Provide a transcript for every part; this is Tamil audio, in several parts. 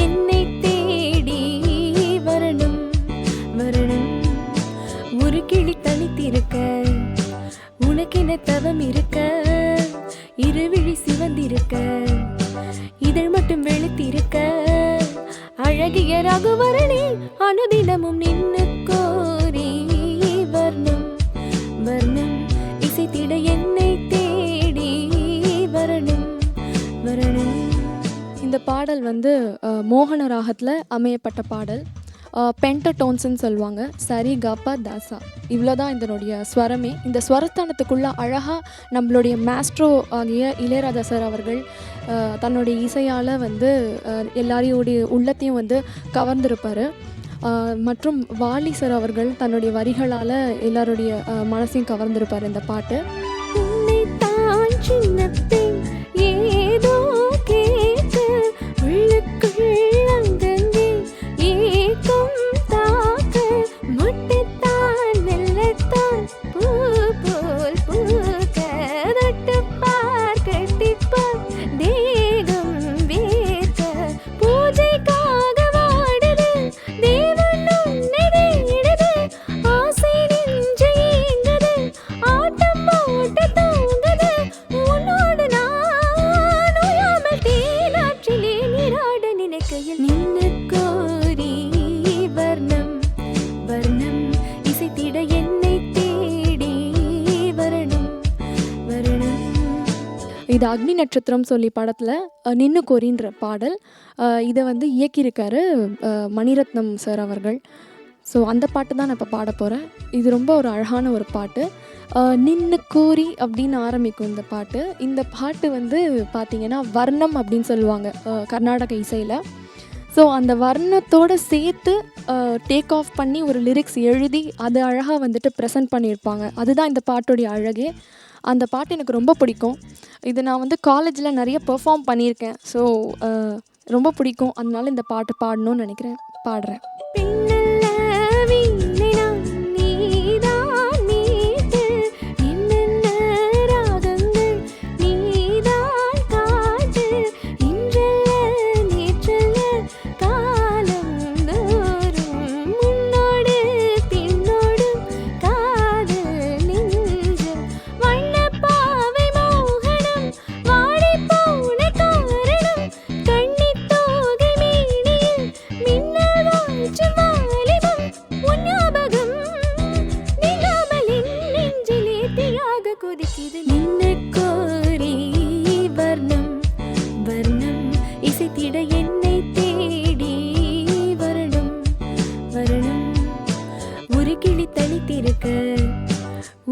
என்னை தேடி வரணும் வரணும். ஒரு கிளி தனித்திருக்க உனக்கென தவம் இருக்க, இருவிழி சிவந்திருக்க, இதழ் மட்டும் வெளுத்திருக்க, அழகிய ரகுவரணி அனுதினமும் நின்னு கோரி வர்ணம் வர்ணம். இசைத்திட என்னை தேடி வரணும் வரணும். இந்த பாடல் வந்து மோகன ராகத்தில் அமையப்பட்ட பாடல். பென்டடோன்ஸ்ன்னு சொல்லுவாங்க. சரி கப தாசா, இவ்வளோதான் இதனுடைய ஸ்வரமே. இந்த ஸ்வரஸ்தானத்துக்குள்ளே அழகாக நம்மளுடைய மாஸ்ட்ரோ ஆகிய இளையராஜா சார் அவர்கள் தன்னுடைய இசையால் வந்து எல்லாரையோடைய உள்ளத்தையும் வந்து கவர்ந்திருப்பார். மற்றும் வாலி சார் அவர்கள் தன்னுடைய வரிகளால் எல்லாருடைய மனசையும் கவர்ந்திருப்பார் இந்த பாட்டு. ஏதோ கேட்க உள்ளுக்குள் அங்கங்கே ஏக்கம் தாக்க, முட்டைத்தான் மெல்லத்தான் பூ போல் பூக்க, தொட்டுப்பார் கட்டிப்பார் தேகம் வேர்க்க, பூஜைக்காக வாடுது தேவன் உன்னை தேடுது, ஆசை நெஞ்சு ஏங்குது, ஆட்டம் போட்டு தூங்குது, உன்னோடு நான் ஓயாமல் தேனாற்றிலே நீராட நினைக்கையில் நின்னு கோரி வர்ணம் வர்ணம். இசைத்திட என்னை தேடி வரணும் வரணும். இது அக்னி நட்சத்திரம் சொல்லி படத்தில் நின்னு கோரின்ற பாடல். இதை வந்து இயக்கியிருக்காரு மணிரத்னம் சார் அவர்கள். ஸோ அந்த பாட்டு தான் நான் இப்போ பாட போகிறேன். இது ரொம்ப ஒரு அழகான ஒரு பாட்டு. நின்னு கோரி அப்படின்னு ஆரம்பிக்கும் இந்த பாட்டு. இந்த பாட்டு வந்து பார்த்திங்கன்னா வர்ணம் அப்படின்னு சொல்லுவாங்க கர்நாடக இசையில். ஸோ அந்த வர்ணத்தோடு சேர்த்து டேக் ஆஃப் பண்ணி ஒரு லிரிக்ஸ் எழுதி அது அழகாக வந்துட்டு ப்ரெசென்ட் பண்ணியிருப்பாங்க. அதுதான் இந்த பாட்டுடைய அழகே. அந்த பாட்டு எனக்கு ரொம்ப பிடிக்கும். இது நான் வந்து காலேஜில் நிறைய பெர்ஃபார்ம் பண்ணியிருக்கேன். ஸோ ரொம்ப பிடிக்கும். அதனால இந்த பாட்டு பாடணும்னு நினைக்கிறேன், பாடுறேன்.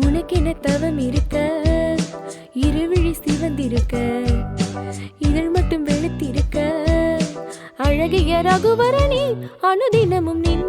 உனக்கென தவம் இருக்க, இருவிழி சிவந்திருக்க, இதழ் மட்டும் வெளுத்திருக்க, அழகிய ரகுவரணி அனுதினமும் நின்